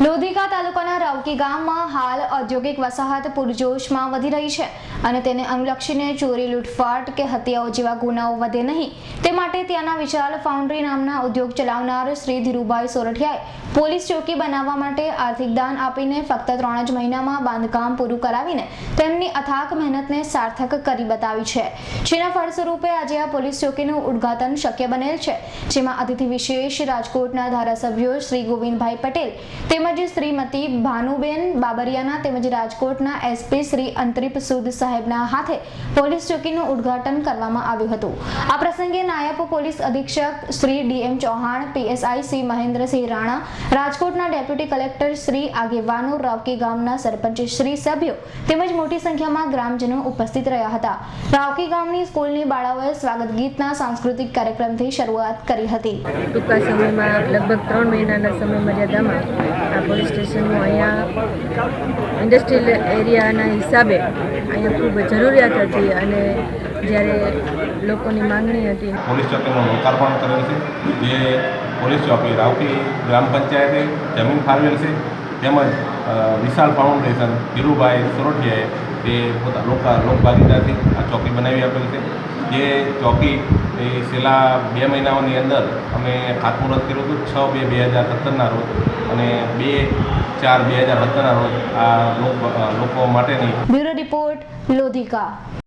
લોધિકા તાલુકાના રાવકી ગામમાં હાલ ઔદ્યોગિક વસાહત પૂરજોશમાં વધી રહી છે અને તેને અનુલક્ષીને ચોરી, લૂંટફાટ કે હત્યાઓ જેવા ગુનાઓ વધે નહીં તે માટે ત્યાંના વિશાલ ફાઉન્ડ્રી નામના ઉદ્યોગ ચલાવનાર શ્રી ધીરુભાઈ સોરઠિયાએ પોલીસ ચોકી બનાવવા માટે આર્થિક દાન આપીને ફક્ત 3 જ મહિનામાં બાંધકામ પૂરું કરાવીને તેમની અથાક મહેનતને સાર્થક કરી બતાવી છે, જેના ફળ સ્વરૂપે આજે આ પોલીસ ચોકીનું ઉદ્ઘાટન શક્ય બનેલ છે, જેમાં અતિથિ વિશેષ રાજકોટના ધારાસભ્યો શ્રી ગોવિંદભાઈ પટેલ તેમજ શ્રીમતી ભાનુબેન બાબરિયાના તેમજ રાજકોટના એસપી શ્રી અંતરીપ સૂદ સાહેબના હાથે પોલીસ ચોકીનું ઉદ્ઘાટન કરવામાં આવ્યું હતું। આ પ્રસંગે નાયબ પોલીસ અધિક્ષક શ્રી ડીએમ ચૌહાણ, પીએસઆઈ શ્રી મહેન્દ્રસિંહ રાણા, રાજકોટના ડેપ્યુટી કલેક્ટર શ્રી, આગેવાનો, રાવકી ગામના સરપંચ શ્રી, સભ્યો તેમજ મોટી સંખ્યામાં ગ્રામજનો ઉપસ્થિત રહ્યા હતા। રાવકી ગામની સ્કૂલની બાળાઓએ સ્વાગત ગીતના સાંસ્કૃતિક કાર્યક્રમથી શરૂઆત કરી હતી। ટૂંકા સમયમાં લગભગ 3 મહિનાના સમય મર્યાદામાં આ પોલીસ સ્ટેશનનું અહીંયા ઇન્ડસ્ટ્રીયલ એરિયાના હિસાબે અહીંયા ખૂબ જરૂરિયાત હતી અને જ્યારે લોકોની માંગણી હતી પોલીસ ચોકીનું લોકાર્પણ કરેલ છે, જે પોલીસ ચોકી રાવકી ગ્રામ પંચાયતે જમીન ફાળવેલ છે, તેમજ વિશાલ ફાઉન્ડેશન ધીરુભાઈ સોરઠિયાએ તે પોતા લોકભાગીદારથી આ ચોકી બનાવી આપેલ છે। જે ચોકી એ છેલ્લા 2 મહિનાઓની અંદર અમે ખાતમુહૂર્ત કર્યું હતું 6/2/2017ના રોજ અને 2/4/2017ના રોજ આ લોકો માટેની બ્યુરો રિપોર્ટ, લોધિકા।